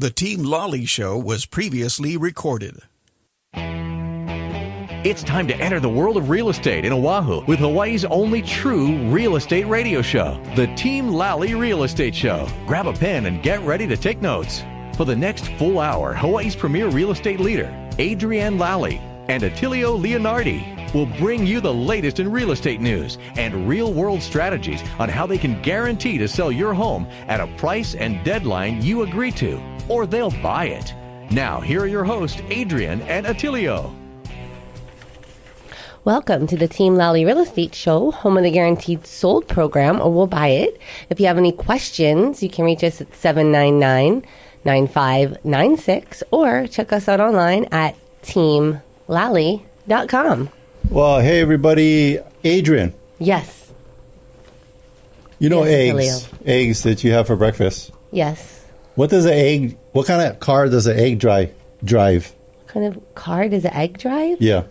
The Team Lally Show was previously recorded. It's time to enter the world of real estate in Oahu with Hawaii's only true real estate radio show, the Team Lally Real Estate Show. Grab a pen and get ready to take notes. For the next full hour, Hawaii's premier real estate leader, Adrienne Lally, and Attilio Leonardi will bring you the latest in real estate news and real-world strategies on how they can guarantee to sell your home at a price and deadline you agree to, or they'll buy it. Now, here are your hosts, Adrienne and Attilio. Welcome to the Team Lally Real Estate Show, home of the Guaranteed Sold program, or we'll buy it. If you have any questions, you can reach us at 799-9596 or check us out online at teamlally.com. Well, hey, everybody. Adrienne. Yes. You know yes, eggs that you have for breakfast. Yes. What kind of car does an egg drive? What kind of car does an egg drive? Yeah.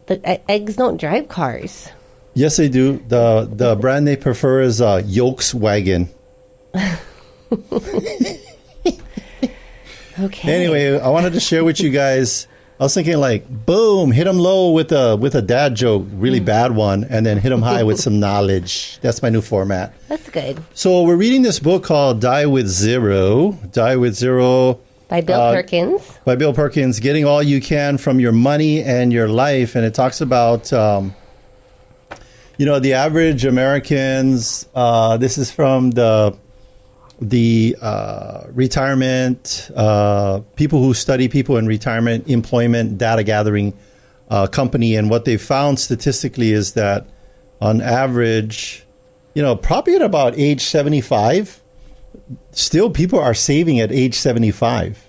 The eggs don't drive cars. Yes, they do. The brand they prefer is Volkswagen. Okay. Anyway, I wanted to share with you guys. I was thinking like, boom, hit them low with a dad joke, really bad one, and then hit them high with some knowledge. That's my new format. That's good. So we're reading this book called Die with Zero. By Bill Perkins. By Bill Perkins, getting all you can from your money and your life. And it talks about, the average Americans, this is from the retirement, people who study people in retirement, employment, data gathering company. And what they found statistically is that on average, probably at about age 75, still people are saving at age 75.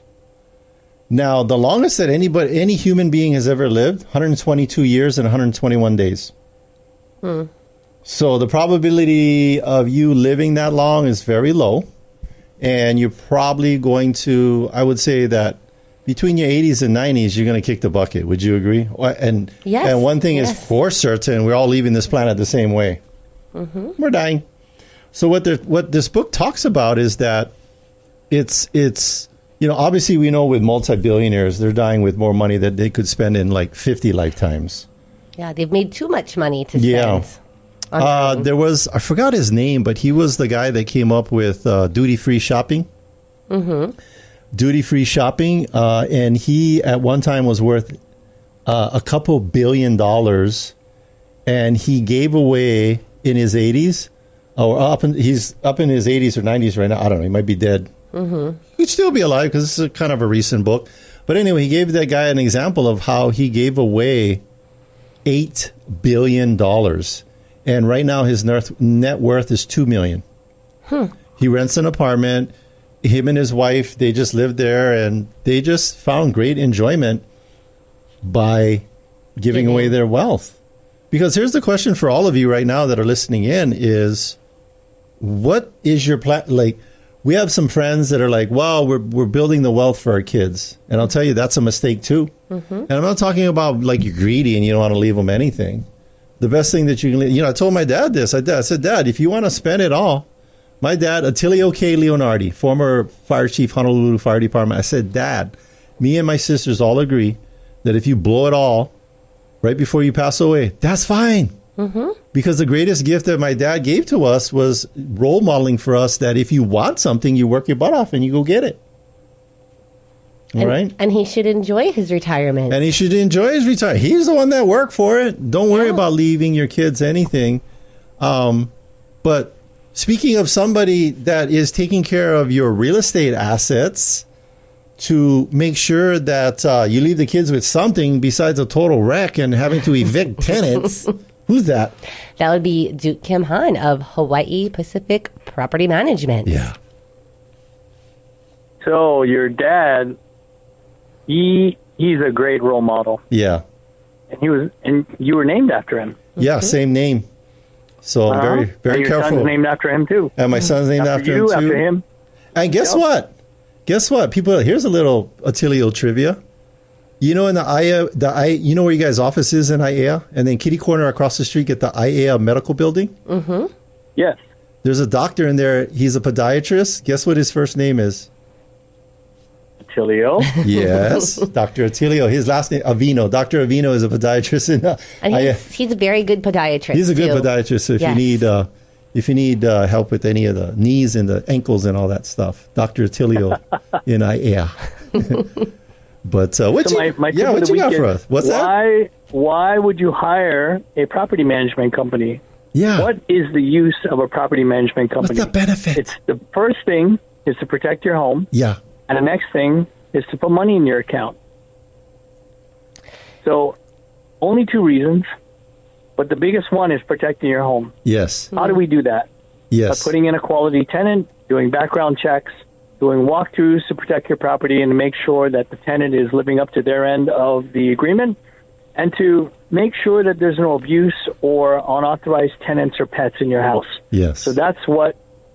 Now, the longest that any human being has ever lived, 122 years and 121 days. So the probability of you living that long is very low. And you're probably going to, I would say that between your 80s and 90s, you're going to kick the bucket. Would you agree? Yes. And one thing is for certain, we're all leaving this planet the same way. Mm-hmm. We're dying. So what this book talks about is that it's obviously we know with multi-billionaires, they're dying with more money that they could spend in like 50 lifetimes. Yeah, they've made too much money to spend. Yeah. There was, I forgot his name, but he was the guy that came up with duty-free shopping. Mm-hmm. Duty-free shopping. And he at one time was worth a couple $2 billion. And he gave away in his 80s. He's up in his 80s or 90s right now. I don't know. He might be dead. Mm-hmm. He'd still be alive because this is kind of a recent book. But anyway, he gave that guy an example of how he gave away $8 billion. And right now his net worth is $2 million. He rents an apartment. Him and his wife, they just live there, and they just found great enjoyment by giving away their wealth. Because here's the question for all of you right now that are listening in is, what is your plan? Like, we have some friends that are like, wow, we're building the wealth for our kids. And I'll tell you, that's a mistake too. Mm-hmm. And I'm not talking about like you're greedy and you don't want to leave them anything. The best thing that you can, I told my dad this. I said, Dad, if you want to spend it all, my dad, Attilio K. Leonardi, former fire chief, Honolulu Fire Department. I said, Dad, me and my sisters all agree that if you blow it all right before you pass away, that's fine. Mm-hmm. Because the greatest gift that my dad gave to us was role modeling for us that if you want something, you work your butt off and you go get it. All right? And he should enjoy his retirement. And he should enjoy his retirement. He's the one that worked for it. Don't worry about leaving your kids anything. But speaking of somebody that is taking care of your real estate assets to make sure that you leave the kids with something besides a total wreck and having to evict tenants, who's that? That would be Duke Kimhan of Hawaii Pacific Property Management. Yeah. So your dad, he's a great role model. Yeah. And you were named after him. Yeah, same name. So I'm very, very and your careful. Son's named after him too. And my son's named after him too. After him. And guess what? People, here's a little Attilio trivia. You know, in the IAEA, you know where you guys' office is in IAEA? And then kitty corner across the street, get the IAEA medical building? Mm-hmm. Yes. There's a doctor in there. He's a podiatrist. Guess what his first name is? Attilio. Yes, Dr. Attilio. His last name, Avino. Dr. Avino is a podiatrist. And he's a very good podiatrist. He's a good too. podiatrist. So if you need help with any of the knees and the ankles and all that stuff, Dr. Attilio in IAEA. But what you got for us? What's that? Why would you hire a property management company? Yeah. What is the use of a property management company? What's the benefit? It's the first thing is to protect your home. Yeah. And the next thing is to put money in your account. So only 2 reasons, but the biggest one is protecting your home. Yes. How do we do that? Yes. By putting in a quality tenant, doing background checks, doing walkthroughs to protect your property and to make sure that the tenant is living up to their end of the agreement, and to make sure that there's no abuse or unauthorized tenants or pets in your house. Yes. So that's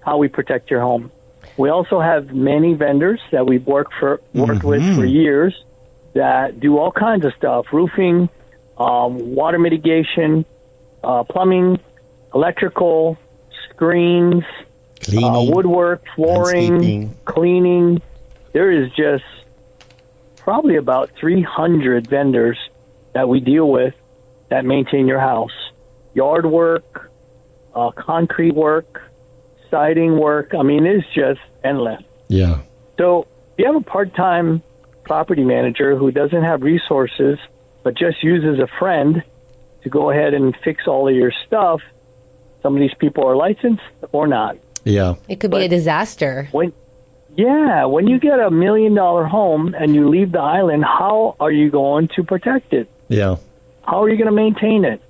how we protect your home. We also have many vendors that we've worked with for years that do all kinds of stuff: roofing, water mitigation, plumbing, electrical, screens, woodwork, flooring, cleaning. There is just probably about 300 vendors that we deal with that maintain your house. Yard work, concrete work, siding work. I mean, it's just endless. Yeah. So if you have a part-time property manager who doesn't have resources but just uses a friend to go ahead and fix all of your stuff, some of these people are licensed or not. Yeah. It could be a disaster. When you get $1 million home and you leave the island, how are you going to protect it? Yeah. How are you going to maintain it?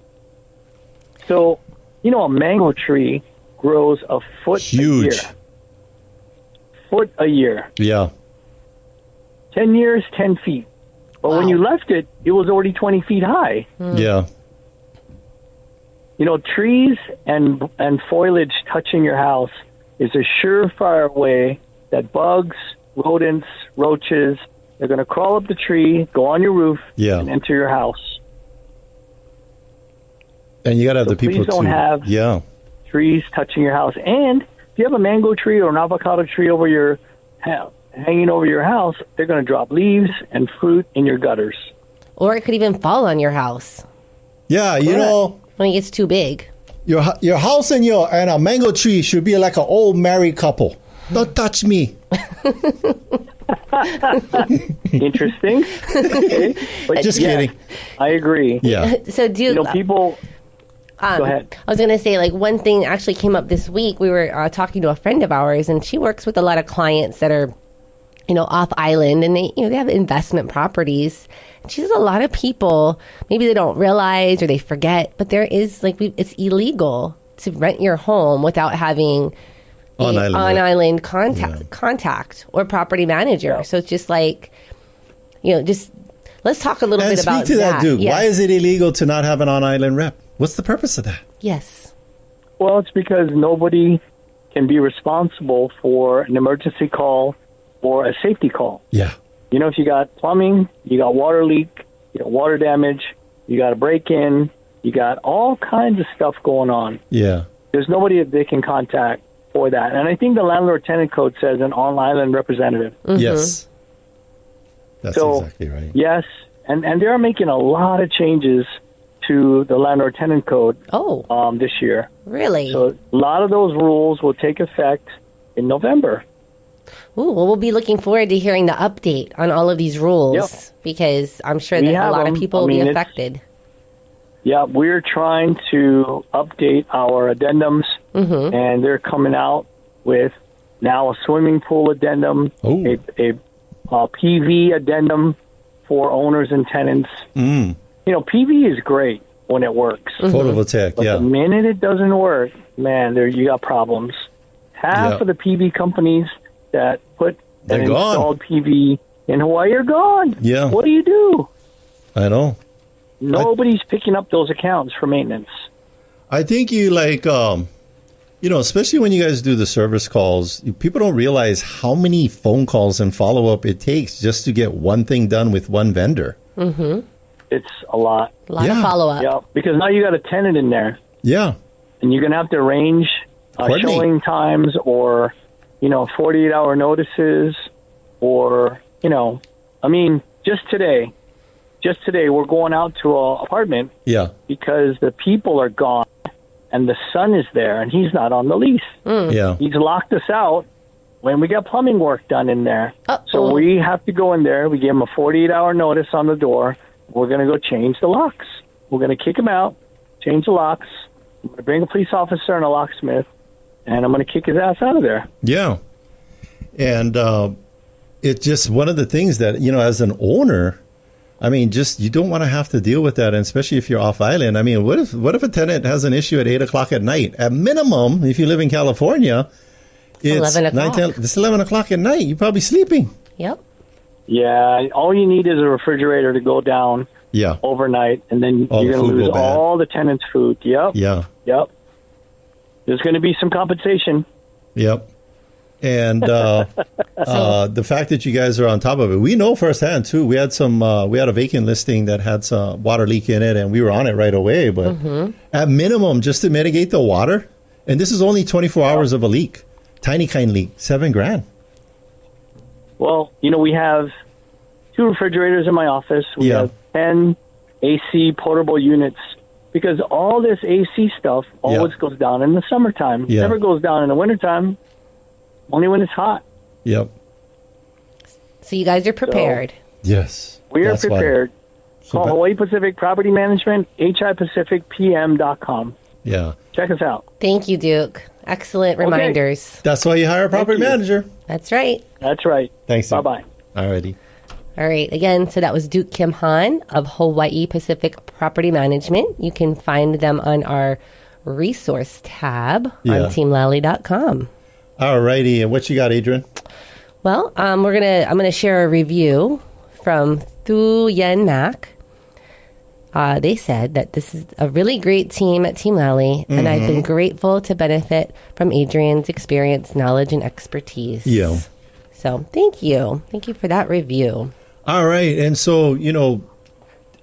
So, a mango tree grows a foot Huge. a year. Foot a year. Yeah. 10 years, 10 feet. But when you left it, it was already 20 feet high. Yeah. Trees and foliage touching your house is a surefire way that bugs, rodents, roaches, they're going to crawl up the tree, go on your roof, and enter your house. And you got to have the people please don't have trees touching your house. And if you have a mango tree or an avocado tree hanging over your house, they're going to drop leaves and fruit in your gutters. Or it could even fall on your house. Yeah, when it gets too big. Your house and a mango tree should be like an old married couple. Don't touch me. Interesting. Okay. But just kidding. I agree. Yeah. So people... Go ahead. I was going to say, one thing actually came up this week. We were talking to a friend of ours, and she works with a lot of clients that are, off island, and they have investment properties. And she says a lot of people, maybe they don't realize or they forget, but there is it's illegal to rent your home without having on-island contact or property manager. Yeah. So it's just just let's talk a little bit about that. Speak to that, Duke. Yes. Why is it illegal to not have an on-island rep? What's the purpose of that? Yes. Well, it's because nobody can be responsible for an emergency call or a safety call. Yeah. If you got plumbing, you got water leak, you got water damage, you got a break-in, you got all kinds of stuff going on. Yeah. There's nobody that they can contact for that. And I think the landlord-tenant code says an on-island representative. Mm-hmm. Yes. That's exactly right. Yes, and they are making a lot of changes to the landlord-tenant code this year. Really? So a lot of those rules will take effect in November. Ooh, well, we'll be looking forward to hearing the update on all of these rules because I'm sure that a lot of people will be affected. Yeah, we're trying to update our addendums, and they're coming out with now a swimming pool addendum, a PV addendum for owners and tenants. PV is great when it works. Photovoltaic, but the minute it doesn't work, man, you got problems. Half of the PV companies that installed PV in Hawaii are gone. Yeah. What do you do? I know. Nobody's picking up those accounts for maintenance. I think especially when you guys do the service calls, people don't realize how many phone calls and follow-up it takes just to get one thing done with one vendor. Mm-hmm. It's a lot. A lot of follow-up. Yeah, because now you got a tenant in there. Yeah. And you're going to have to arrange showing times or, 48-hour notices or, just today we're going out to an apartment because the people are gone and the son is there and he's not on the lease. He's locked us out when we got plumbing work done in there. So we have to go in there. We give him a 48-hour notice on the door. We're going to go change the locks. We're going to kick him out, change the locks. I'm going to bring a police officer and a locksmith, and I'm going to kick his ass out of there. Yeah. And it's just one of the things that, as an owner, you don't want to have to deal with that, and especially if you're off island. What if a tenant has an issue at 8 o'clock at night? At minimum, if you live in California, it's 11 o'clock. It's 11 o'clock at night. You're probably sleeping. Yep. Yeah, all you need is a refrigerator to go down overnight, and then you're going to lose all the tenants' food. Yep. Yeah. Yep. There's going to be some compensation. Yep. And the fact that you guys are on top of it, we know firsthand too. We had a vacant listing that had some water leak in it, and we were on it right away. But at minimum, just to mitigate the water, and this is only 24 hours of a leak, tiny kind leak, $7,000. Well, we have 2 refrigerators in my office. We have 10 AC portable units because all this AC stuff always goes down in the summertime. It never goes down in the wintertime, only when it's hot. Yep. So you guys are prepared. Yes. We are prepared. Call Hawaii Pacific Property Management, hipacificpm.com. Yeah. Check us out. Thank you, Duke. Excellent reminders. That's why you hire a property manager. That's right. That's right. Thanks. Bye-bye. Alrighty. All right. Again, so that was Duke Kimhan of Hawaii Pacific Property Management. You can find them on our resource tab on teamlally.com. Alrighty. And what you got, Adrian? Well, I'm gonna share a review from Thu Yen Mac. They said that this is a really great team at Team Lally, and I've been grateful to benefit from Adrian's experience, knowledge, and expertise. Yeah. So thank you. Thank you for that review. All right. And so,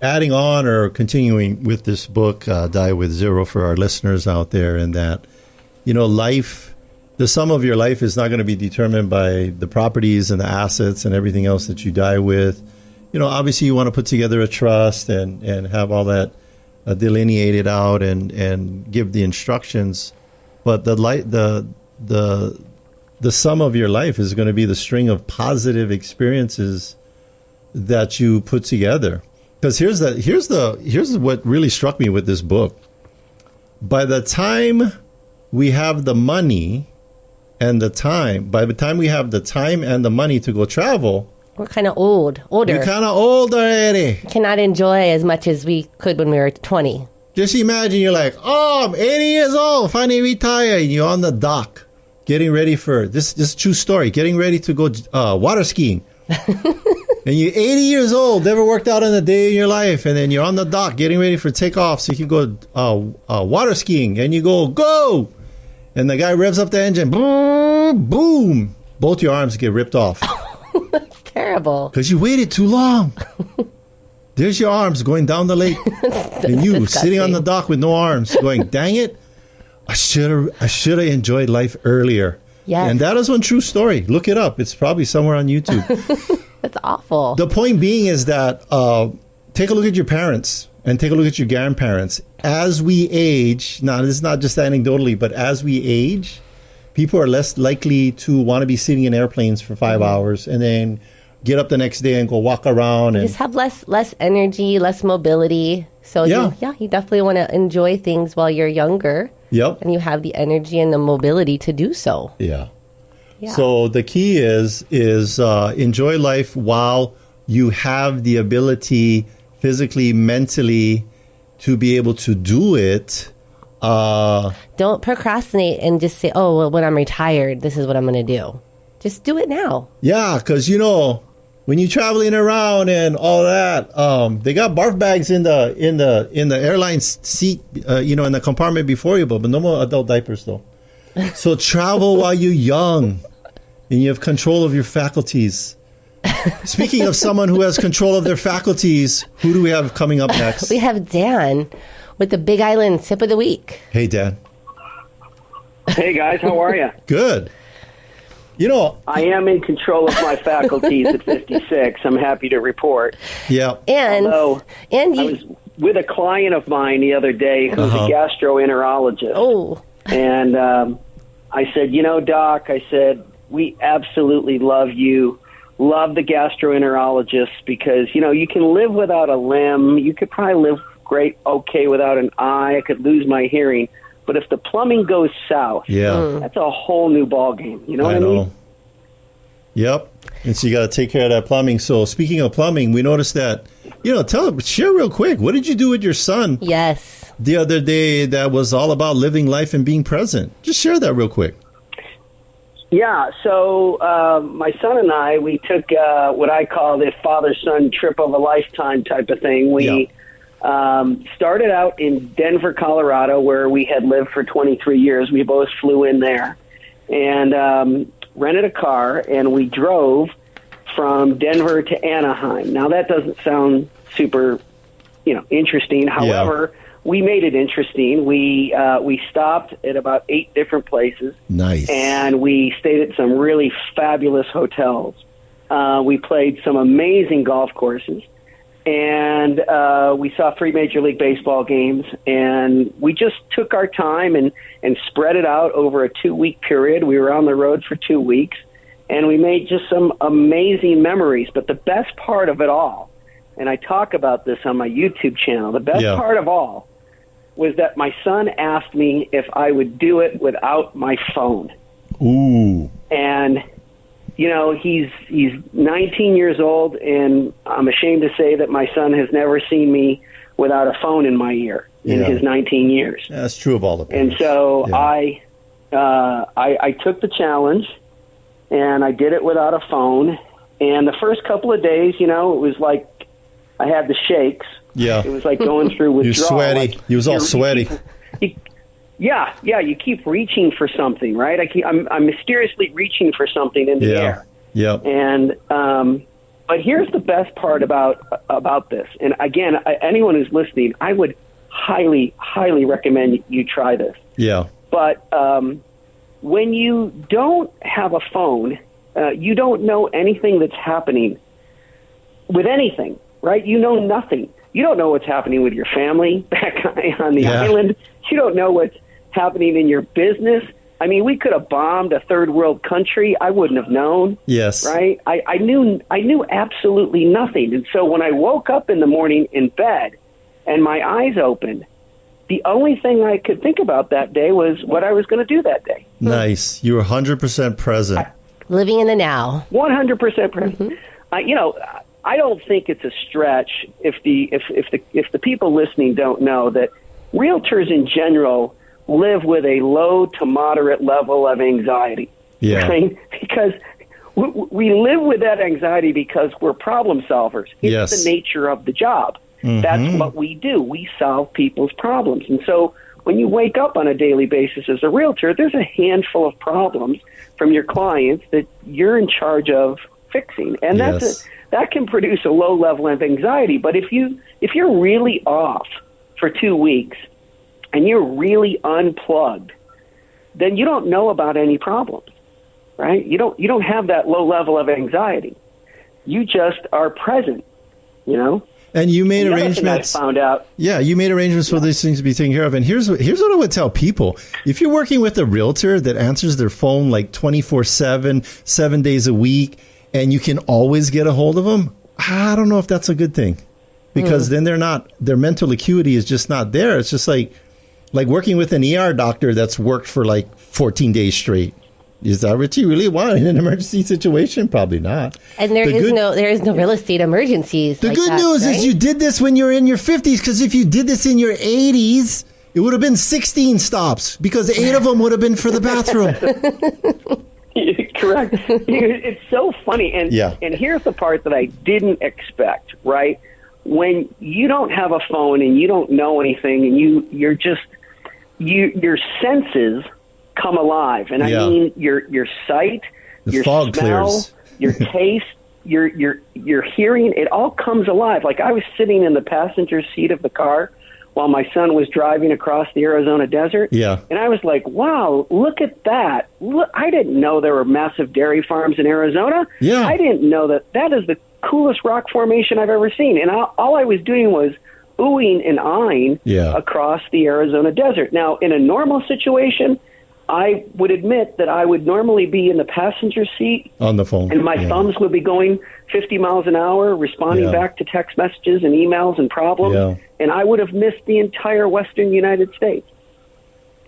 adding on or continuing with this book, Die With Zero, for our listeners out there, and that, life, the sum of your life is not going to be determined by the properties and the assets and everything else that you die with. Obviously you want to put together a trust and have all that delineated out and give the instructions. But the sum of your life is going to be the string of positive experiences that you put together. Because here's what really struck me with this book. By the time we have the money and the time, by the time we have the time and the money to go travel, we're kind of older. We're kind of old already. Cannot enjoy as much as we could when we were 20. Just imagine you're like, I'm 80 years old, finally retired, and you're on the dock, getting ready for, this is a true story, getting ready to go water skiing. And you're 80 years old, never worked out in a day in your life, and then you're on the dock getting ready for takeoff so you can go water skiing, and you go! And the guy revs up the engine, boom, boom, both your arms get ripped off. That's terrible. Because you waited too long. There's your arms going down the lake, and you disgusting. Sitting on the dock with no arms, going, dang it, I should have enjoyed life earlier. Yes. And that is one true story. Look it up. It's probably somewhere on YouTube. That's awful. The point being is that take a look at your parents and take a look at your grandparents. As we age, now this is not just anecdotally, but as we age, people are less likely to want to be sitting in airplanes for 5 hours and then get up the next day and go walk around. And just have less energy, less mobility. So you definitely want to enjoy things while you're younger. Yep. And you have the energy and the mobility to do so. Yeah. So the key is enjoy life while you have the ability physically, mentally to be able to do it. Don't procrastinate and just say, oh, well, when I'm retired, this is what I'm going to do. Just do it now. Yeah, because, when you're traveling around and all that, they got barf bags in the airline seat, in the compartment before you, but no more adult diapers, though. So travel while you're young and you have control of your faculties. Speaking of someone who has control of their faculties, who do we have coming up next? We have Dan with the Big Island Sip of the Week. Hey, Dan. Hey, guys. How are you? Good. You know, I am in control of my faculties at 56. I'm happy to report. Yeah. And I was with a client of mine the other day who's a gastroenterologist. Oh. And I said, Doc, I said, we absolutely love you. Love the gastroenterologists because, you can live without a limb. You could probably live okay without an eye. I could lose my hearing. But if the plumbing goes south, that's a whole new ballgame. You know what I mean? Yep. And so you got to take care of that plumbing. So speaking of plumbing, we noticed that, share real quick. What did you do with your son? Yes. The other day that was all about living life and being present. Just share that real quick. Yeah. So my son and I, we took what I call the father-son trip of a lifetime type of thing. We started out in Denver, Colorado, where we had lived for 23 years. We both flew in there and rented a car, and we drove from Denver to Anaheim. Now, that doesn't sound super, interesting. However, we made it interesting. We stopped at about 8 different places. Nice. And we stayed at some really fabulous hotels. We played some amazing golf courses. And we saw 3 Major League Baseball games, and we just took our time and spread it out over a 2-week period. We were on the road for 2 weeks, and we made just some amazing memories. But the best part of it all, and I talk about this on my YouTube channel, the best part of all was that my son asked me if I would do it without my phone. Ooh. And he's 19 years old, and I'm ashamed to say that my son has never seen me without a phone in my ear in his 19 years. Yeah, that's true of all the parents. And so I took the challenge, and I did it without a phone. And the first couple of days, it was like I had the shakes. Yeah. It was like going through withdrawal. You're sweaty. Like, you was all sweaty. You keep reaching for something, right? I'm mysteriously reaching for something in the air. Yeah. And but here's the best part about this. And again, anyone who's listening, I would highly, highly recommend you try this. Yeah. But when you don't have a phone, you don't know anything that's happening with anything, right? You know nothing. You don't know what's happening with your family back on the island. You don't know what's happening in your business. I mean, we could have bombed a third world country. I wouldn't have known. Yes. Right? I knew absolutely nothing. And so when I woke up in the morning in bed and my eyes opened, the only thing I could think about that day was what I was going to do that day. Nice. You were 100% present. Living in the now. 100% present. Mm-hmm. I don't think it's a stretch if the people listening don't know that realtors in general live with a low to moderate level of anxiety. Yeah. Right? Because we live with that anxiety because we're problem solvers. It's the nature of the job. Mm-hmm. That's what we do. We solve people's problems. And so when you wake up on a daily basis as a realtor, there's a handful of problems from your clients that you're in charge of fixing. And that can produce a low level of anxiety. But if you're really off for 2 weeks and you're really unplugged, then you don't know about any problems, right? You don't have that low level of anxiety. You just are present, And you made arrangements. I found out. Yeah, you made arrangements for these things to be taken care of. And here's what I would tell people. If you're working with a realtor that answers their phone like 24/7, 7 days a week, and you can always get a hold of them, I don't know if that's a good thing. Because then their mental acuity is just not there. It's just like working with an ER doctor that's worked for like 14 days straight. Is that what you really want in an emergency situation? Probably not. And there is no real estate emergencies. The good news is you did this when you're in your 50s, because if you did this in your 80s, it would have been 16 stops because 8 of them would have been for the bathroom. Correct. It's so funny. And here's the part that I didn't expect, right? When you don't have a phone and you don't know anything and your senses come alive. And I mean your sight, your smell, clears. your taste, your hearing, it all comes alive. Like I was sitting in the passenger seat of the car while my son was driving across the Arizona desert. Yeah. And I was like, wow, look at that. Look, I didn't know there were massive dairy farms in Arizona. Yeah. I didn't know that is the coolest rock formation I've ever seen. And all I was doing was oohing and eyeing across the Arizona desert. Now, in a normal situation, I would admit that I would normally be in the passenger seat on the phone, and my thumbs would be going 50 miles an hour, responding back to text messages and emails and problems, and I would have missed the entire western United States.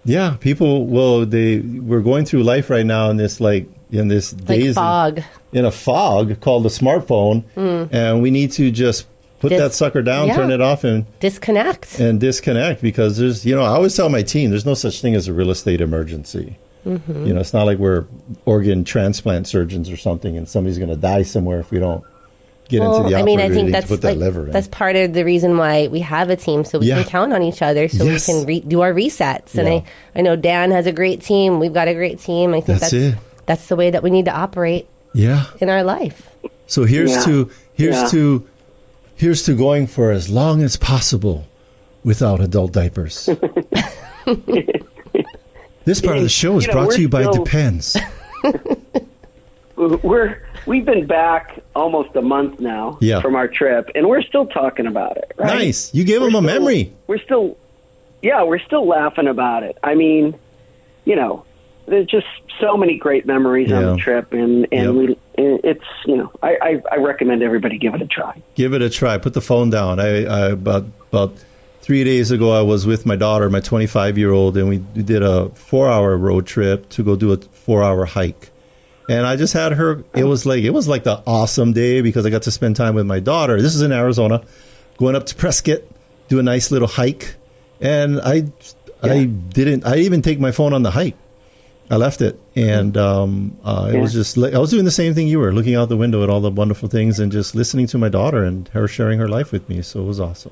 Yeah, people. Well, we're going through life right now in this fog, in a fog called the smartphone, and we need to just put that sucker down, turn it off, and disconnect. Because there's, I always tell my team, there's no such thing as a real estate emergency. Mm-hmm. It's not like we're organ transplant surgeons or something, and somebody's going to die somewhere if we don't get into the operating I think that's to put that lever in. That's part of the reason why we have a team, so we can count on each other, so we can do our resets. And I know Dan has a great team. We've got a great team. I think that's the way that we need to operate. In our life. So here's to going for as long as possible without adult diapers. This part of the show is brought to you by Depends. We've been back almost a month now from our trip, and we're still talking about it. Right? Nice. You gave them a memory. We're still laughing about it. I mean, there's just so many great memories on the trip, and it's I recommend everybody give it a try. Give it a try. Put the phone down. I about 3 days ago, I was with my daughter, my 25-year-old, and we did a 4-hour road trip to go do a 4-hour hike. And I just had her. It was like the awesome day because I got to spend time with my daughter. This is in Arizona, going up to Prescott, do a nice little hike, and I didn't even take my phone on the hike. I left it, and it was just I was doing the same thing you were, looking out the window at all the wonderful things and just listening to my daughter and her sharing her life with me. So it was awesome.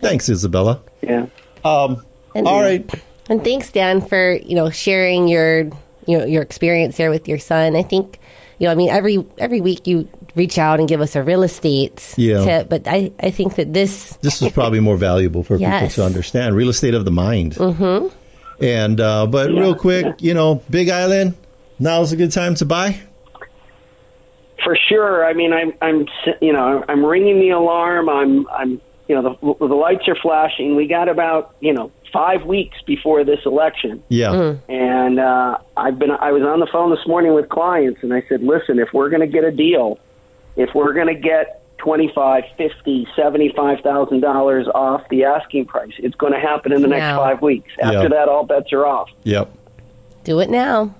Thanks, Isabella. Yeah. All right. And thanks, Dan, for sharing your experience there with your son. I think every week you reach out and give us a real estate tip, but I think that this was probably more valuable for people to understand real estate of the mind. Mm-hmm. And but real quick, Big Island, now's a good time to buy. For sure. I mean, I'm ringing the alarm. I'm the lights are flashing. We got about 5 weeks before this election. Yeah. And I was on the phone this morning with clients, and I said, listen, if we're going to get a deal, if we're going to get $25,000, $50,000, $75,000 off the asking price, it's going to happen in the next 5 weeks. After that, all bets are off. Yep. Do it now.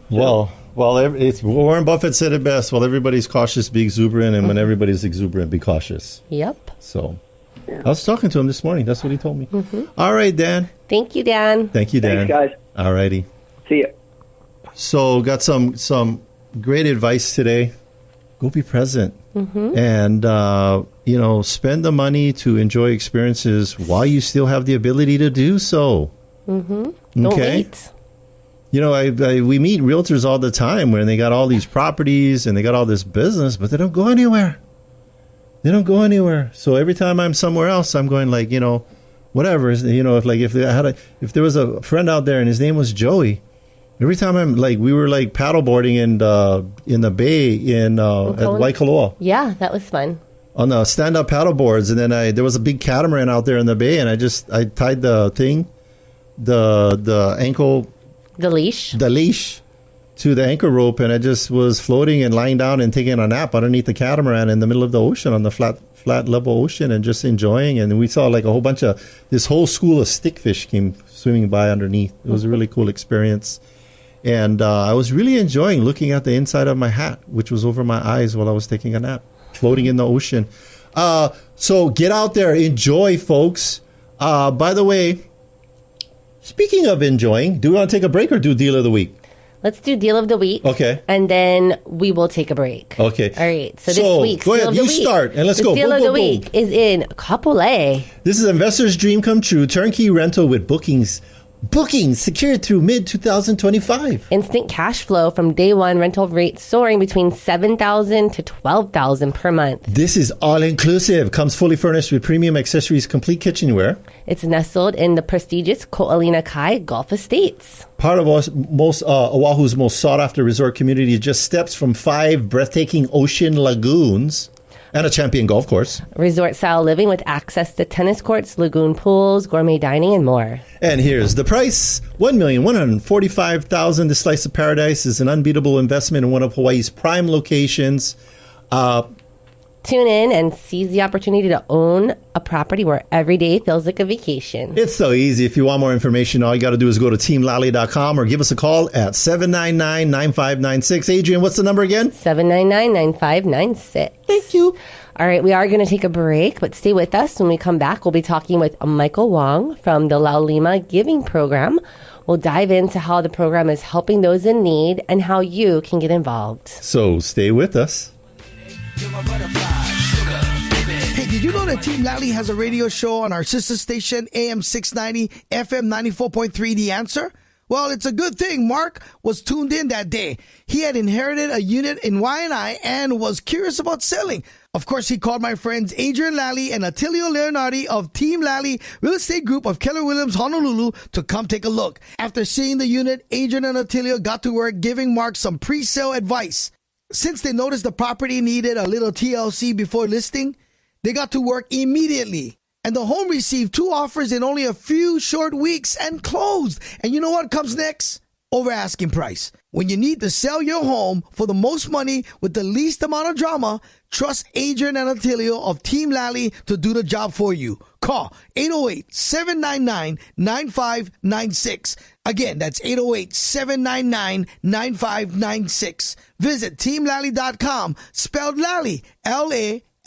Well, Warren Buffett said it best. Well, everybody's cautious, be exuberant, and when everybody's exuberant, be cautious. Yep. So I was talking to him this morning. That's what he told me. Mm-hmm. All right, Dan. Thank you, Dan. Thanks, guys. All righty. See ya. So got some great advice today. Go be present. Mm-hmm. And, spend the money to enjoy experiences while you still have the ability to do so. Mm-hmm. Don't wait. We meet realtors all the time when they got all these properties and they got all this business, but they don't go anywhere. So every time I'm somewhere else, I'm going like, whatever. If there was a friend out there and his name was Joey, every time I'm like, we were like paddleboarding in the bay at Waikoloa. Yeah, that was fun. On the stand-up paddle boards, and then there was a big catamaran out there in the bay, and I tied the thing, the ankle. The leash to the anchor rope, and I just was floating and lying down and taking a nap underneath the catamaran in the middle of the ocean on the flat level ocean and just enjoying. And we saw like a whole bunch of this whole school of stickfish came swimming by underneath. It was a really cool experience. And I was really enjoying looking at the inside of my hat, which was over my eyes while I was taking a nap, floating in the ocean. So get out there, enjoy, folks. By the way, speaking of enjoying, do we want to take a break or do Deal of the Week? Let's do Deal of the Week. Okay. And then we will take a break. Okay. All right. So this week's go Deal ahead. of the Week. You start and let's go. Deal of the Week is in Kapolei. This is Investor's Dream Come True. Turnkey rental with bookings Bookings secured through mid-2025. Instant cash flow from day one, rental rates soaring between $7,000 to $12,000 per month. This is all-inclusive. Comes fully furnished with premium accessories, complete kitchenware. It's nestled in the prestigious Ko'olina Kai Golf Estates. Part of Oahu's most sought-after resort community, just steps from 5 breathtaking ocean lagoons and a champion golf course. Resort-style living with access to tennis courts, lagoon pools, gourmet dining, and more. And here's the price. $1,145,000. This slice of paradise is an unbeatable investment in one of Hawaii's prime locations. Tune in and seize the opportunity to own a property where every day feels like a vacation. It's so easy. If you want more information, all you got to do is go to teamlally.com or give us a call at 799-9596. Adrian, what's the number again? 799-9596. Thank you. All right, we are going to take a break, but stay with us. When we come back, we'll be talking with Michael Wong from the Laulima Giving Program. We'll dive into how the program is helping those in need and how you can get involved. So stay with us. Hey, did you know that Team Lally has a radio show on our sister station, AM 690, FM 94.3, The Answer? Well, it's a good thing Mark was tuned in that day. He had inherited a unit in Waianae and was curious about selling. Of course, he called my friends Adrian Lally and Attilio Leonardi of Team Lally Real Estate Group of Keller Williams Honolulu to come take a look. After seeing the unit, Adrian and Attilio got to work giving Mark some pre-sale advice. Since they noticed the property needed a little TLC before listing, they got to work immediately. And the home received 2 offers in only a few short weeks and closed. And you know what comes next? Over asking price. When you need to sell your home for the most money with the least amount of drama, trust Adrian and Attilio of Team Lally to do the job for you. Call 808-799-9596. Again, that's 808-799-9596. Visit teamlally.com, spelled Lally,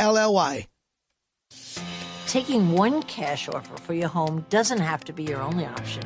Lally. Taking one cash offer for your home doesn't have to be your only option.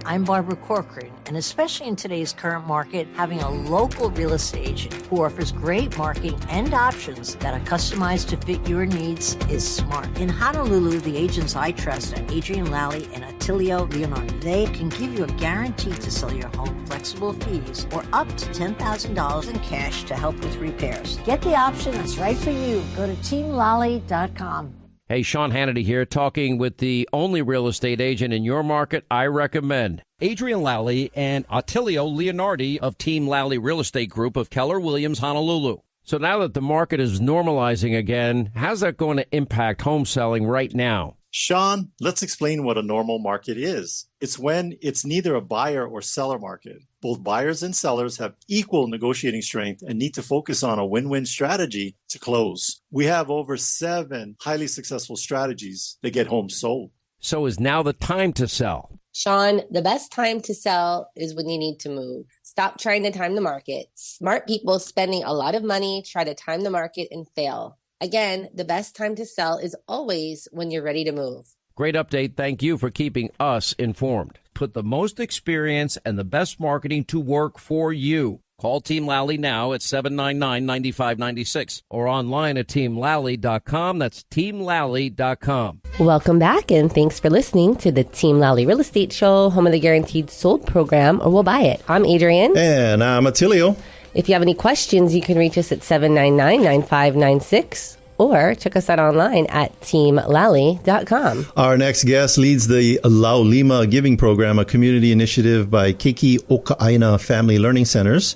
I'm Barbara Corcoran, and especially in today's current market, having a local real estate agent who offers great marketing and options that are customized to fit your needs is smart. In Honolulu, the agents I trust are Adrian Lally and Attilio Leonardi. They can give you a guarantee to sell your home, flexible fees, or up to $10,000 in cash to help with repairs. Get the option that's right for you. Go to teamlally.com. Hey, Sean Hannity here, talking with the only real estate agent in your market I recommend. Adrian Lally and Attilio Leonardi of Team Lally Real Estate Group of Keller Williams, Honolulu. So now that the market is normalizing again, how's that going to impact home selling right now? Sean, let's explain what a normal market is. It's when it's neither a buyer or seller market. Both buyers and sellers have equal negotiating strength and need to focus on a win-win strategy to close. We have over 7 highly successful strategies that get homes sold. So is now the time to sell? Sean, the best time to sell is when you need to move. Stop trying to time the market. Smart people spending a lot of money try to time the market and fail. Again, the best time to sell is always when you're ready to move. Great update. Thank you for keeping us informed. Put the most experience and the best marketing to work for you. Call Team Lally now at 799-9596 or online at teamlally.com. That's teamlally.com. Welcome back, and thanks for listening to the Team Lally Real Estate Show, home of the Guaranteed Sold program, or we'll buy it. I'm Adrian. And I'm Attilio. If you have any questions, you can reach us at 799-9596 or check us out online at teamlally.com. Our next guest leads the Laulima Giving Program, a community initiative by Keiki Oka'aina Family Learning Centers.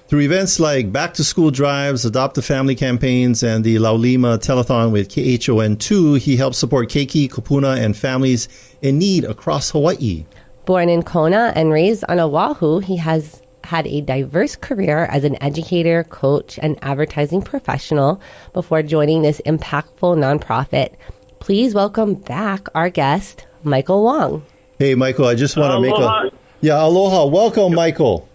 Through events like back-to-school drives, adopt a family campaigns, and the Laulima Telethon with KHON2, he helps support Keiki, Kupuna, and families in need across Hawaii. Born in Kona and raised on Oahu, he has had a diverse career as an educator, coach, and advertising professional before joining this impactful nonprofit. Please welcome back our guest, Michael Wong. Hey, Michael, I just want to make aloha. Welcome, Michael.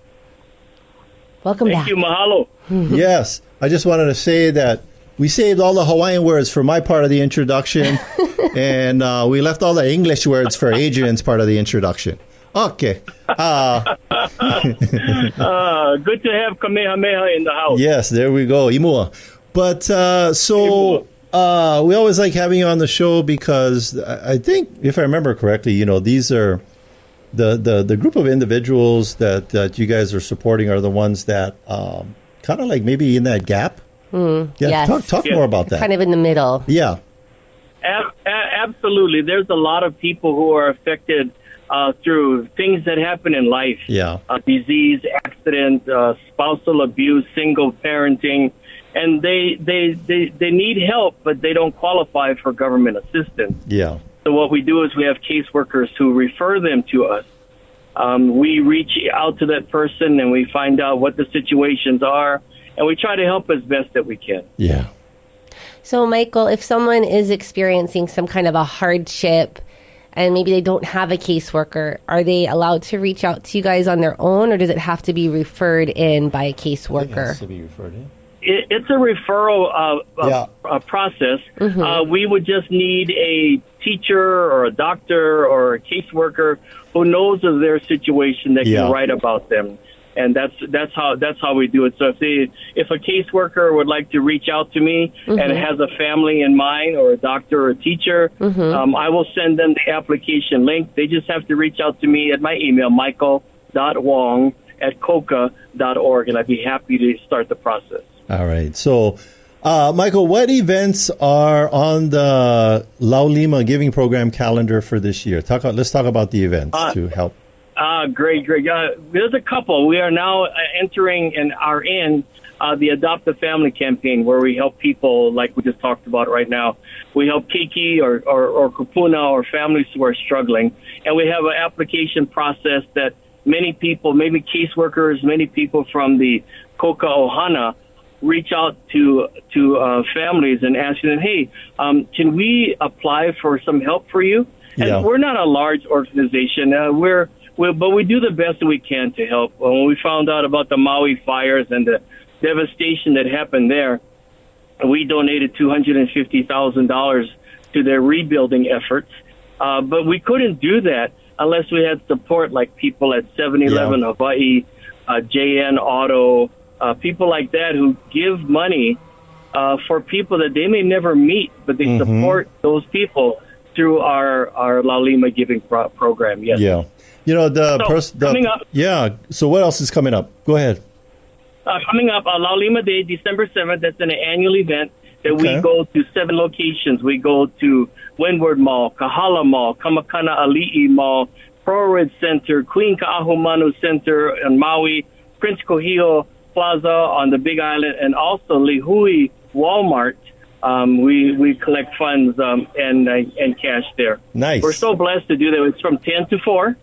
Welcome back. Thank you, mahalo. Yes, I just wanted to say that we saved all the Hawaiian words for my part of the introduction, and we left all the English words for Adrian's part of the introduction. Okay. Good to have Kamehameha in the house. Yes, there we go. Imua. But we always like having you on the show because I think, if I remember correctly, these are the group of individuals that you guys are supporting are the ones that kind of like maybe in that gap. Yes. Talk more about that. Kind of in the middle. Yeah. Absolutely. There's a lot of people who are affected through things that happen in life. Yeah. Disease, accident, spousal abuse, single parenting. And they need help, but they don't qualify for government assistance. Yeah. So what we do is we have caseworkers who refer them to us. We reach out to that person and we find out what the situations are, and we try to help as best that we can. Yeah. So, Michael, if someone is experiencing some kind of a hardship and maybe they don't have a caseworker, are they allowed to reach out to you guys on their own, or does it have to be referred in by a caseworker? It has to be referred in. It's a referral process. We would just need a teacher or a doctor or a caseworker who knows of their situation that can write about them, and that's how we do it. So if a caseworker would like to reach out to me and has a family in mind, or a doctor or a teacher, I will send them the application link. They just have to reach out to me at my email, michael.wong@coca.org, and I'd be happy to start the process. All right. So, Michael, what events are on the Laulima Giving Program calendar for this year? Let's talk about the events to help. Great. There's a couple. We are now entering and are in the Adopt a Family campaign, where we help people like we just talked about right now. We help Keiki or Kupuna or families who are struggling. And we have an application process that many people, maybe caseworkers, many people from the Koka Ohana, reach out to families and ask them, hey, can we apply for some help for you? And we're not a large organization. But we do the best that we can to help. When we found out about the Maui fires and the devastation that happened there, we donated $250,000 to their rebuilding efforts. But we couldn't do that unless we had support like people at 7-Eleven Hawaii, JN Auto, people like that who give money for people that they may never meet, but they support those people through our Laulima Giving Program. Yes. Yeah. You know, coming up. Yeah. So what else is coming up? Go ahead. Coming up, Laulima Day, December 7th. That's an annual event that we go to 7 locations. We go to Windward Mall, Kahala Mall, Kamakana Ali'i Mall, ProRed Center, Queen Ka'ahumanu Center in Maui, Prince Kohio Plaza on the Big Island, and also Lihui Walmart. We collect funds and cash there. Nice. We're so blessed to do that. It's from 10 to 4.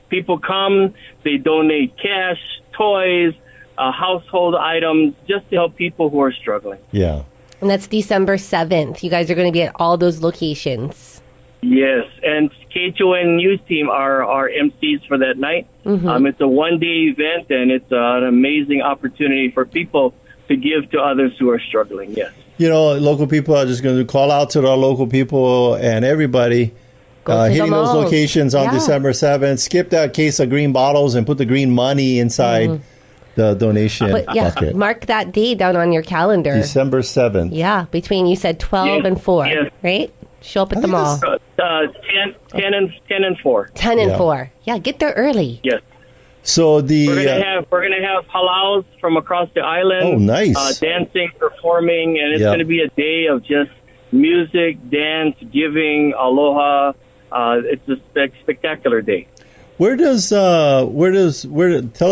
People come, they donate cash, toys, household items, just to help people who are struggling. Yeah. And that's December 7th. You guys are going to be at all those locations. Yes, and KHON News Team are our MCs for that night. It's a one-day event, and it's an amazing opportunity for people to give to others who are struggling, yes. You know, local people are just going to call out to our local people and everybody hitting those locations on December 7th. Skip that case of green bottles and put the green money inside the donation bucket. Mark that day down on your calendar. December 7th. Yeah, between, you said 12 and 4, right? Show up at the mall. 10 and 4. 10 and 4. Yeah, get there early. Yes. So we're gonna have halals from across the island. Oh, nice! Dancing, performing, and it's gonna be a day of just music, dance, giving, aloha. It's a spectacular day. Tell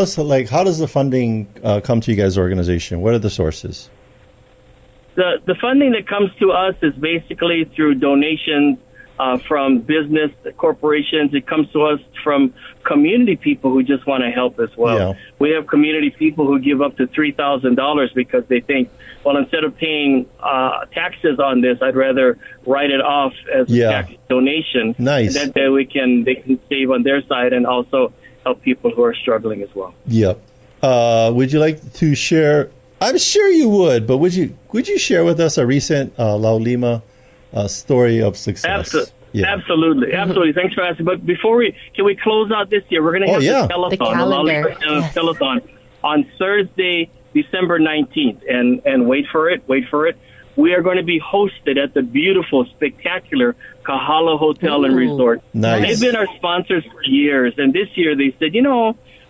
us, like, how does the funding come to you guys' organization? What are the sources? The funding that comes to us is basically through donations from business corporations. It comes to us from community people who just want to help as well. Yeah. We have community people who give up to $3,000 because they think, well, instead of paying taxes on this, I'd rather write it off as a tax donation. Nice. That they can save on their side and also help people who are struggling as well. Yep. Would you like to share? I'm sure you would, but would you share with us a recent Laulima story of success? Absolutely. Thanks for asking. But can we close out this year? We're going to have the telethon, telethon on Thursday, December 19th, and wait for it. we are going to be hosted at the beautiful, spectacular Kahala Hotel and Resort. Nice. They've been our sponsors for years, and this year they said,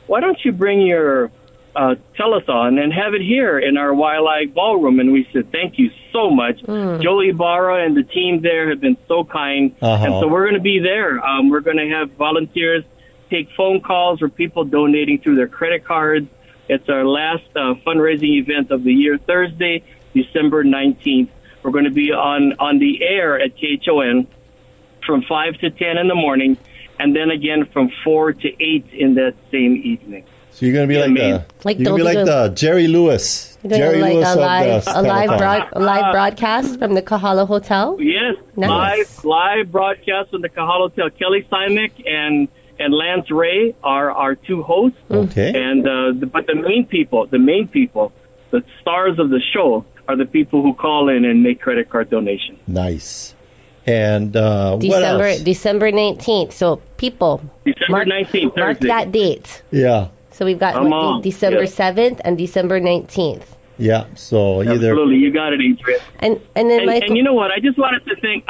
why don't you bring your telethon and have it here in our Waialae Ballroom? And we said, thank you so much. Joey Barra and the team there have been so kind. And so we're going to be there. We're going to have volunteers take phone calls or people donating through their credit cards. It's our last fundraising event of the year, Thursday, December 19th. We're going to be on the air at KHON from 5 to 10 in the morning, and then again from 4 to 8 in that same evening. So you're going to be the Jerry Lewis. Jerry Lewis a live broadcast from the Kahala Hotel? Yes, nice. live broadcast from the Kahala Hotel. Kelly Simek and Lance Ray are our two hosts. Okay. And but the main people, the stars of the show, are the people who call in and make credit card donations. Nice. And what else? December 19th. So people, December 19th, mark that date. Yeah. So we've got December 7th and December 19th. Yeah. So absolutely, you got it, Adrian. And then Michael, and you know what? I wanted to thank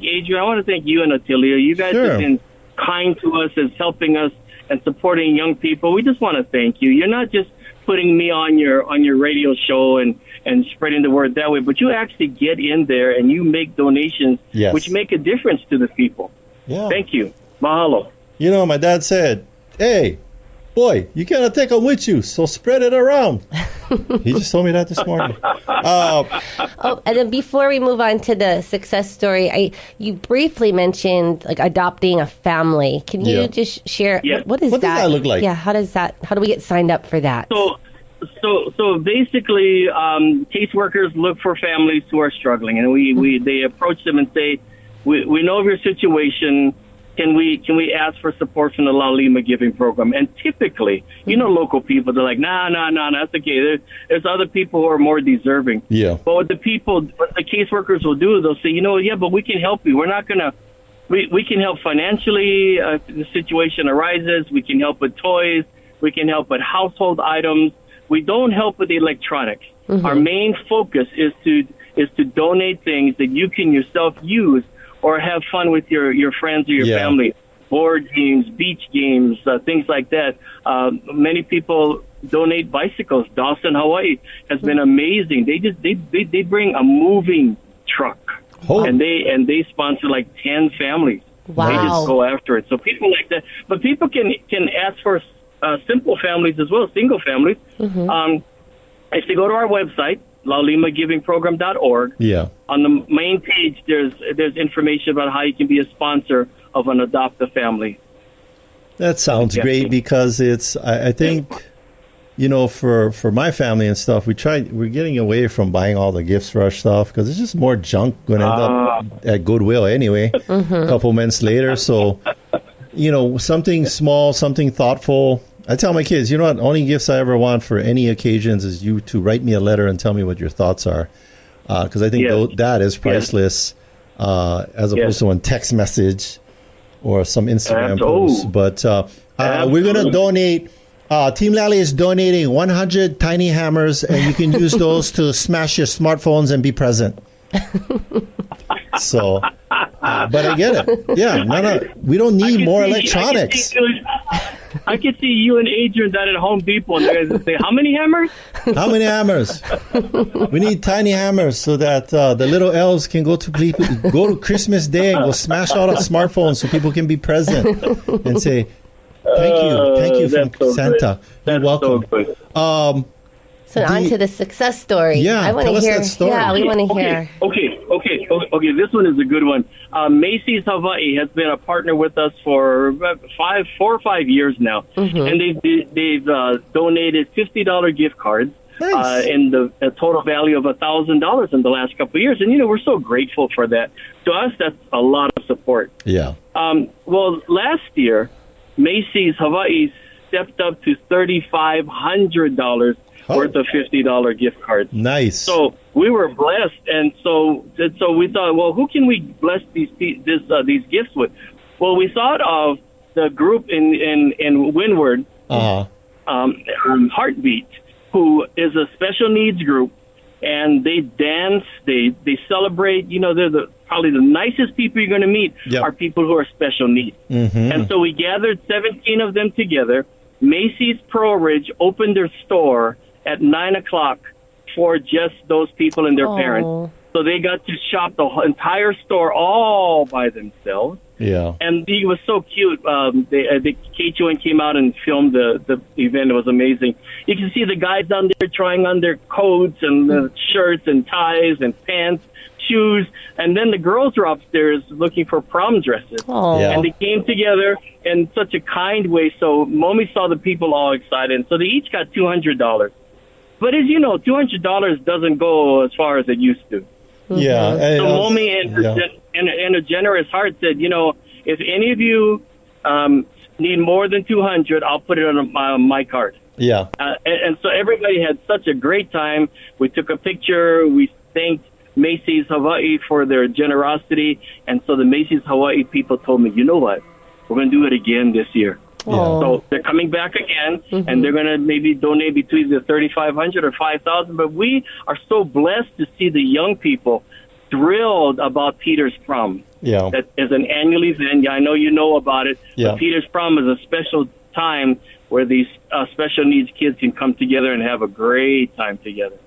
Adrian. I want to thank you and Attilio. You guys have been kind to us as helping us and supporting young people. We just want to thank you. You're not just putting me on your radio show and spreading the word that way, but you actually get in there and you make donations, which make a difference to the people. Yeah. Thank you. Mahalo. My dad said, hey, boy, you got to take them with you, so spread it around. He just told me that this morning. And then before we move on to the success story, you briefly mentioned like adopting a family. Can you just share what does that look like? Yeah, how do we get signed up for that? So basically, caseworkers look for families who are struggling, and they approach them and say, we know of your situation. Can we ask for support from the Laulima Giving Program? And typically, local people, they're like, nah, that's okay. There's other people who are more deserving. Yeah. But what the caseworkers will do, they'll say, but we can help you. We're not going to, we can help financially if the situation arises. We can help with toys. We can help with household items. We don't help with electronics. Our main focus is to donate things that you can yourself use or have fun with your friends or your family. Board games, beach games, things like that. Many people donate bicycles. Dawson, Hawaii has been amazing. They bring a moving truck, and they sponsor like 10 families. Wow. They just go after it. So people like that, but people can ask for simple families as well, single families. If they go to our website, laulimagivingprogram.org. Yeah. On the main page, there's information about how you can be a sponsor of an Adopt a Family. That sounds great because it's, I think, for my family and stuff, we're getting away from buying all the gifts for our stuff because it's just more junk going to end up at Goodwill anyway, a couple months later. So, something small, something thoughtful. I tell my kids, you know what, only gifts I ever want for any occasions is you to write me a letter and tell me what your thoughts are. Because I think that is priceless as opposed to a text message or some Instagram post. But we're going to donate. Team Lally is donating 100 tiny hammers, and you can use those to smash your smartphones and be present. So, but I get it. Yeah, no, we don't need more electronics. I could see you and Adrian down at Home Depot, and they're going to say, how many hammers? How many hammers? We need tiny hammers so that the little elves can go to Christmas Day and go smash all the smartphones so people can be present and say, thank you from Santa. You're welcome. So on to the success story. Yeah, I want to hear. That story. Yeah, we want to hear. Okay. This one is a good one. Macy's Hawaii has been a partner with us for 4 or 5 years now, and they've donated $50 gift cards in the total value of $1,000 in the last couple of years, and we're so grateful for that. To us, that's a lot of support. Yeah. Well, last year, Macy's Hawaii stepped up to $3,500 worth of $50 gift cards. Nice. So we were blessed, and so we thought, well, who can we bless these gifts with? Well, we thought of the group in Windward, Heartbeat, who is a special needs group and they dance, they celebrate. You know, they're probably the nicest people you're going to meet are people who are special needs. And so we gathered 17 of them together. Macy's Pearl Ridge opened their store at 9 o'clock for just those people and their parents. So they got to shop the entire store all by themselves. Yeah. And it was so cute. The KHON came out and filmed the event. It was amazing. You can see the guys down there trying on their coats and the shirts and ties and pants, shoes. And then the girls were upstairs looking for prom dresses. Yeah. And they came together in such a kind way. So Mommy saw the people all excited. So they each got $200. But as you know, $200 doesn't go as far as it used to. Yeah. So Mommy and a generous heart said, you know, if any of you need more than 200, I'll put it on my card. Yeah. And so everybody had such a great time. We took a picture. We thanked Macy's Hawaii for their generosity. And so the Macy's Hawaii people told me, you know what? We're going to do it again this year. So they're coming back again, and they're going to maybe donate between the $3,500 or $5,000. But we are so blessed to see the young people thrilled about Peter's Prom. Yeah. That is an annual event. I know you know about it. Yeah. But Peter's Prom is a special time where these special needs kids can come together and have a great time together.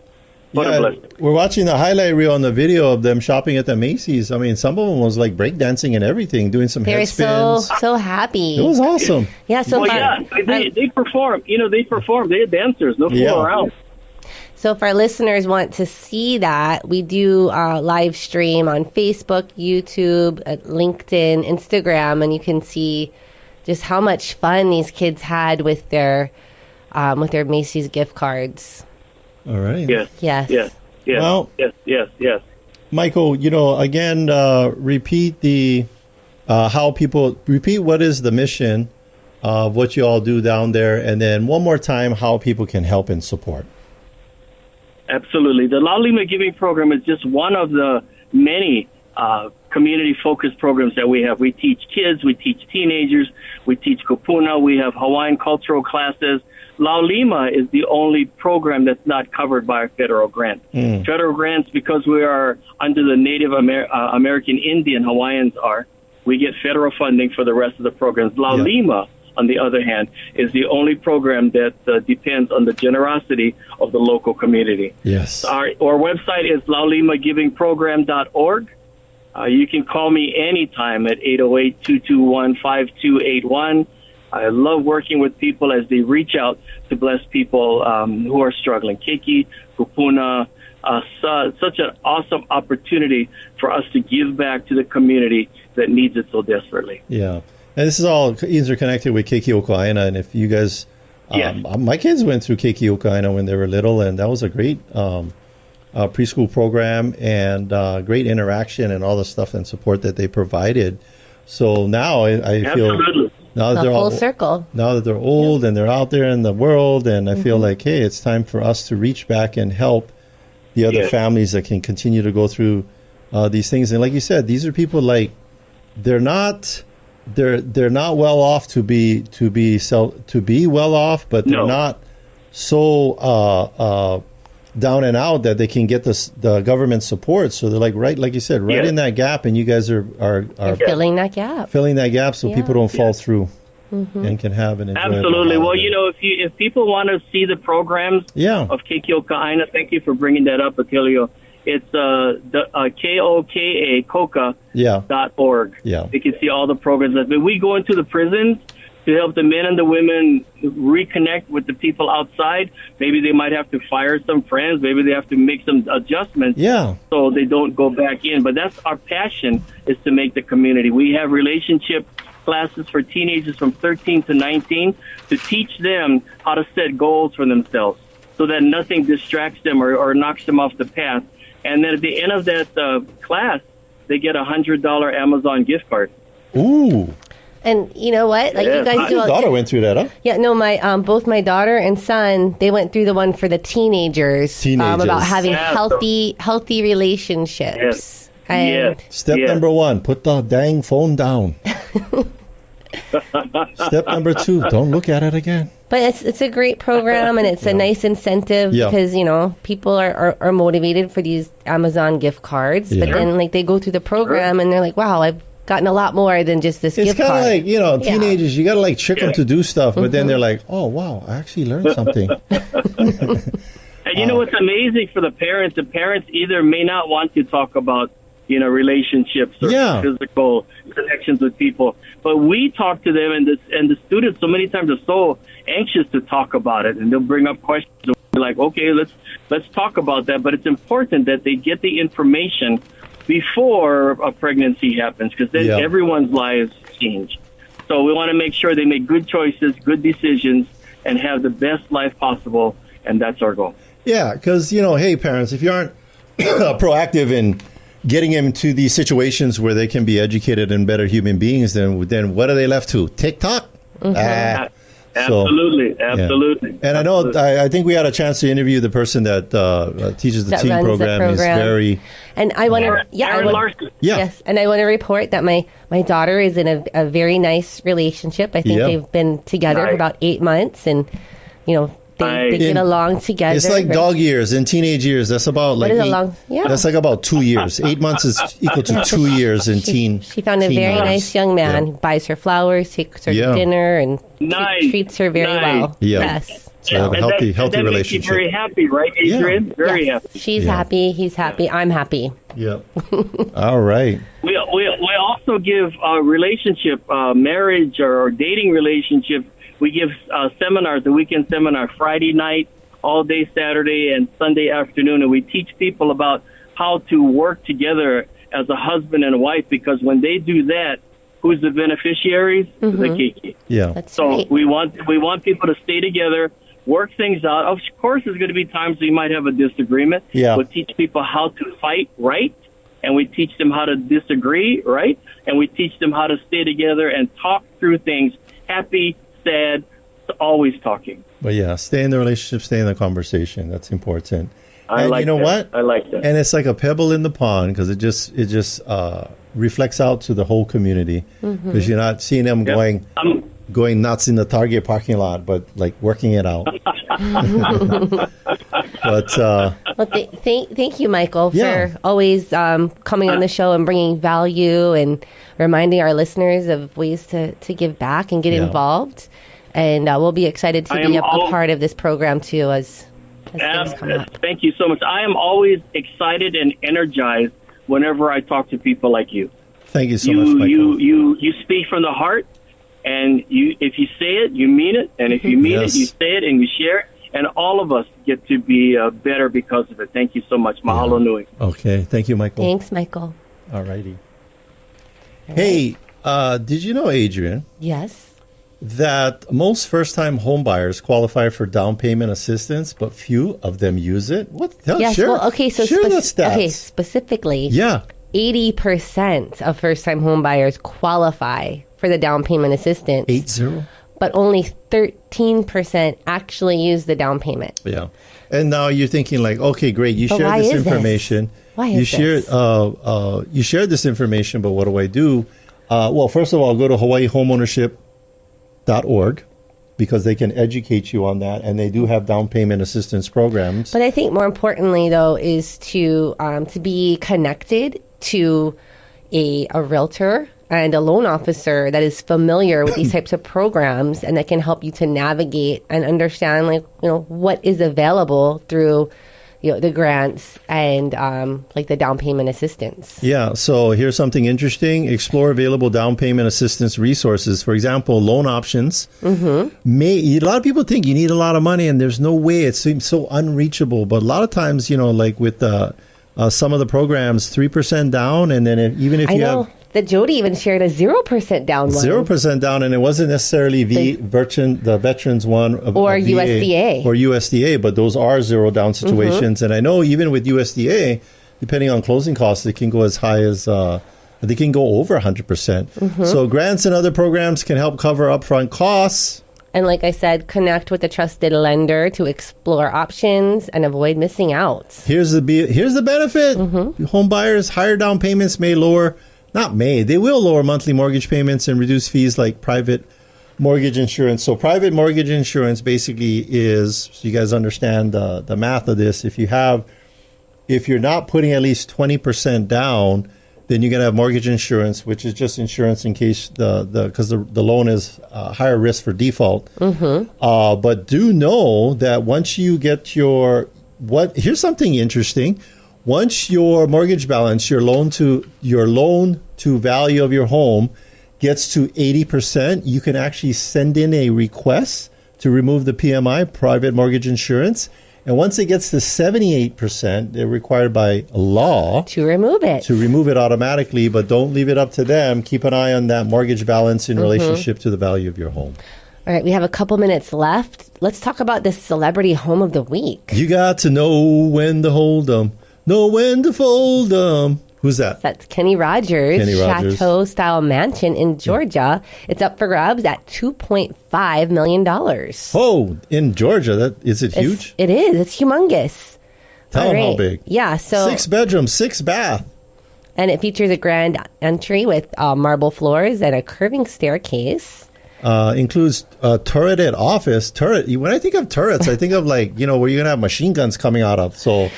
What a blessing. We're watching the highlight reel on the video of them shopping at the Macy's. I mean, some of them was like breakdancing and everything, doing some head spins. so happy. It was awesome. Yeah, so they perform. You know, they perform. They're dancers. No fool around. So if our listeners want to see that, we do live stream on Facebook, YouTube, LinkedIn, Instagram, and you can see just how much fun these kids had with their Macy's gift cards. All right. Yes. Well, yes. Michael, you know, again, repeat what is the mission of what you all do down there, and then one more time, how people can help and support. Absolutely. The Laulima Giving Program is just one of the many community-focused programs that we have. We teach kids, we teach teenagers, we teach kupuna, we have Hawaiian cultural classes. Laulima is the only program that's not covered by a federal grant. Federal grants, because we are under the Native American Indian Hawaiians we get federal funding for the rest of the programs. Laulima, on the other hand, is the only program that depends on the generosity of the local community. Yes. Our website is laulimagivingprogram.org. You can call me anytime at 808-221-5281. I love working with people as they reach out to bless people who are struggling. Keiki, kupuna, such an awesome opportunity for us to give back to the community that needs it so desperately. Yeah. And this is all interconnected with Keiki Okaina. And if you guys, my kids went through Keiki Okaina when they were little, and that was a great preschool program and great interaction and all the stuff and support that they provided. So now I feel... Now that they're full circle. Now that they're old and they're out there in the world, and I feel like, hey, it's time for us to reach back and help the other families that can continue to go through these things. And like you said, these are people like they're not well off to be well off, but they're not so down and out that they can get the government support. So they're like, right, like you said, right in that gap, and you guys are filling that gap. So people don't fall through and can have an enjoyable Absolutely. Well, holiday. you know, if people want to see the programs of Keiki Okaina, thank you for bringing that up, Atilio. It's KOKA.org. Yeah. You can see all the programs. But we go into the prisons to help the men and the women reconnect with the people outside. Maybe they might have to fire some friends. Maybe they have to make some adjustments so they don't go back in. But that's our passion, is to make the community. We have relationship classes for teenagers from 13 to 19 to teach them how to set goals for themselves so that nothing distracts them or knocks them off the path. And then at the end of that class, they get a $100 Amazon gift card. Ooh. And you know what? Like you guys do. Your daughter went through that, huh? Yeah, no, my both my daughter and son, they went through the one for the teenagers. About having healthy relationships. Step number 1, put the dang phone down. Step number 2, don't look at it again. But it's a great program, and it's a nice incentive because, people are motivated for these Amazon gift cards. But then, they go through the program, and they're like, wow, I've gotten a lot more than just this gift card. It's kind of like, teenagers, you got to, trick them to do stuff. But then they're like, oh, wow, I actually learned something. And you know what's amazing for the parents? The parents either may not want to talk about, relationships or physical connections with people. But we talk to them, and the students so many times are so anxious to talk about it, and they'll bring up questions. We're like, okay, let's talk about that. But it's important that they get the information before a pregnancy happens, because then everyone's lives change. So we want to make sure they make good choices, good decisions, and have the best life possible, and that's our goal. Yeah, because, hey, parents, if you aren't proactive in getting them to these situations where they can be educated and better human beings, then what are they left to? TikTok? Absolutely. And I know, I think we had a chance to interview the person that teaches the team program. He's very... And I want to... Yes, and I want to report that my daughter is in a very nice relationship. I think they've been together for about 8 months, and, they get along together. It's like dog years and teenage years. That's about that's like about 2 years. 8 months is equal to 2 years in teen. She found a very nice young man who buys her flowers, takes her to dinner, and treats her very well. Yes. So have a healthy that relationship. Makes you very happy, right, Adrian? Very happy. She's happy. He's happy. I'm happy. Yeah. All right. We also give relationship, marriage or dating relationship. We give seminars, a weekend seminar, Friday night, all day Saturday, and Sunday afternoon. And we teach people about how to work together as a husband and a wife, because when they do that, who's the beneficiaries? The Kiki. Yeah. That's so right. we want people to stay together, work things out. Of course, there's going to be times we might have a disagreement. Yeah. We'll teach people how to fight right, and we teach them how to disagree right, and we teach them how to stay together and talk through things, happy, sad, always talking. But stay in the relationship, stay in the conversation. That's important. I like that. And it's like a pebble in the pond, because it just reflects out to the whole community, because you're not seeing them going nuts in the Target parking lot, but working it out. Thank you, Michael, for always coming on the show and bringing value and reminding our listeners of ways to give back and get involved. And we'll be excited to be a part of this program too as things come up. Thank you so much. I am always excited and energized whenever I talk to people like you. Thank you so much, Michael. You speak from the heart, and if you say it, you mean it, and if you mean it, you say it and you share it, and all of us get to be better because of it. Thank you so much. Mahalo nui. Okay. Thank you, Michael. Thanks, Michael. All righty. Hey, did you know, Adrian? Yes. That most first-time homebuyers qualify for down payment assistance, but few of them use it? What the hell? Yes, Share the stats. Okay, specifically, 80% of first-time homebuyers qualify for the down payment assistance. 80? But only 13% actually use the down payment. Yeah. And now you're thinking okay, great, you shared this information. Why is this? You shared this information, but what do I do? Well, first of all, go to HawaiiHomeownership.org, because they can educate you on that, and they do have down payment assistance programs. But I think more importantly, though, is to be connected to a realtor and a loan officer that is familiar with these types of programs, and that can help you to navigate and understand what is available through the grants and the down payment assistance. Yeah, so here's something interesting. Explore available down payment assistance resources. For example, loan options. A lot of people think you need a lot of money, and there's no way. It seems so unreachable. But a lot of times, with some of the programs, 3% down, and then even if you have... that Jody even shared a 0% down one. 0% down, and it wasn't necessarily the veterans one or USDA. Or USDA, but those are zero down situations. And I know even with USDA, depending on closing costs, it can go as high as they can go over 100%. So grants and other programs can help cover upfront costs. And like I said, connect with a trusted lender to explore options and avoid missing out. Here's the benefit. Home buyers, higher down payments may lower. They will lower monthly mortgage payments and reduce fees like private mortgage insurance. So private mortgage insurance basically is, so you guys understand the math of this. If you're not putting at least 20% down, then you're going to have mortgage insurance, which is just insurance in case because the loan is higher risk for default. Mm-hmm. But do know that once you get here's something interesting. Once your mortgage balance, your loan to value of your home gets to 80%, you can actually send in a request to remove the PMI, private mortgage insurance. And once it gets to 78%, they're required by law to remove it automatically, but don't leave it up to them. Keep an eye on that mortgage balance in relationship to the value of your home. All right, we have a couple minutes left. Let's talk about the celebrity home of the week. You got to know when to hold them, know when to fold them. Who's that? That's Kenny Rogers' Chateau-style mansion in Georgia. It's up for grabs at $2.5 million. Oh, in Georgia. Is it huge? It is. It's humongous. Tell them how big. Yeah. So 6 bedrooms, 6 bath. And it features a grand entry with marble floors and a curving staircase. Includes a turreted office. When I think of turrets, I think of where you're going to have machine guns coming out of. So...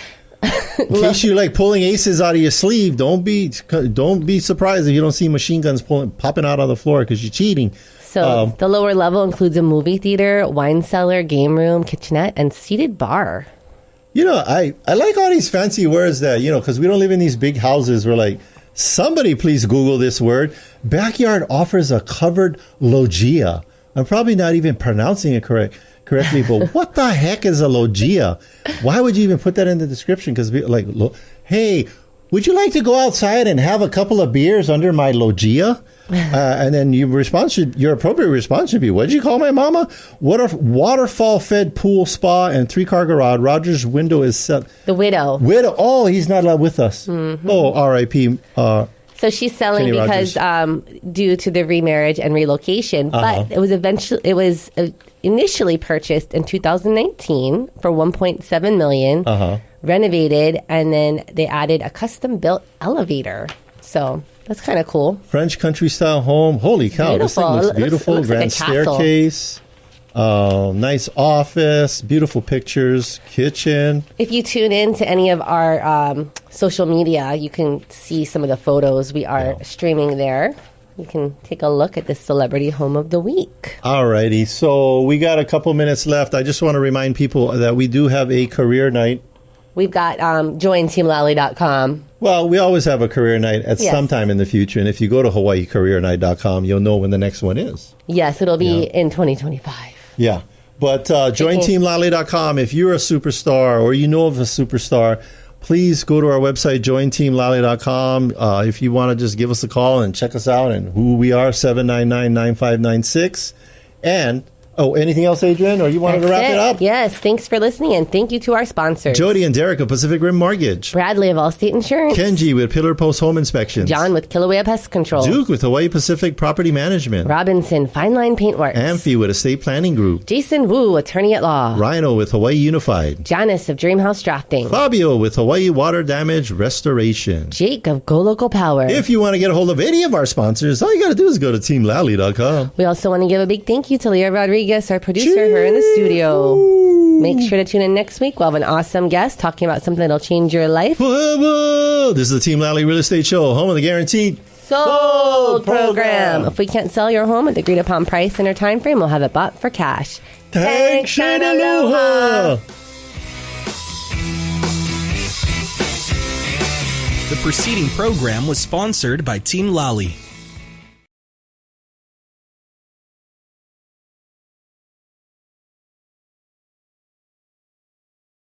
in case you like pulling aces out of your sleeve, don't be surprised if you don't see machine guns popping out on the floor because you're cheating. So the lower level includes a movie theater, wine cellar, game room, kitchenette, and seated bar. I like all these fancy words that, because we don't live in these big houses. We're like, somebody please Google this word. Backyard offers a covered loggia. I'm probably not even pronouncing it correctly, but what the heck is a loggia? Why would you even put that in the description? Because hey, would you like to go outside and have a couple of beers under my loggia? And then your appropriate response should be, what did you call my mama? Waterfall fed pool, spa, and 3-car garage. Roger's window is set. The widow. Oh, he's not allowed with us. Mm-hmm. Oh, R.I.P. So she's selling Kenny because due to the remarriage and relocation, but it was initially purchased in 2019 for $1.7 million, renovated, and then they added a custom-built elevator. So that's kind of cool. French country-style home. Holy cow, this thing looks beautiful. Looks Grand like staircase. Nice office, beautiful pictures, kitchen. If you tune in to any of our social media, you can see some of the photos we are streaming there. You can take a look at the celebrity home of the week. All righty. So we got a couple minutes left. I just want to remind people that we do have a career night. We've got jointeamlally.com. Well, we always have a career night at some time in the future. And if you go to hawaiicareernight.com, you'll know when the next one is. Yes, it'll be in 2025. Yeah. But jointeamlally.com, if you're a superstar or you know of a superstar, please go to our website, jointeamlally.com. If you want to just give us a call and check us out and who we are, 799-9596. And, anything else, Adrian? Or you wanted to wrap it up? Yes. Thanks for listening, and thank you to our sponsors. Jody and Derek of Pacific Rim Mortgage. Bradley of Allstate Insurance. Kenji with Pillar Post Home Inspections. John with Kilauea Pest Control. Duke with Hawaii Pacific Property Management. Robinson Fine Line Paintworks. Amphi with Estate Planning Group. Jason Wu, Attorney at Law. Rhino with Hawaii Unified. Janice of Dreamhouse Drafting. Fabio with Hawaii Water Damage Restoration. Jake of Go Local Power. If you want to get a hold of any of our sponsors, all you got to do is go to teamlally.com. We also want to give a big thank you to Leah Rodriguez, our producer, here in the studio. Make sure to tune in next week. We'll have an awesome guest talking about something that'll change your life. This is the Team Lally Real Estate Show, home of the guaranteed sold program. If we can't sell your home at the agreed upon price in our time frame, we'll have it bought for cash. Thanks and aloha. The preceding program was sponsored by Team Lally.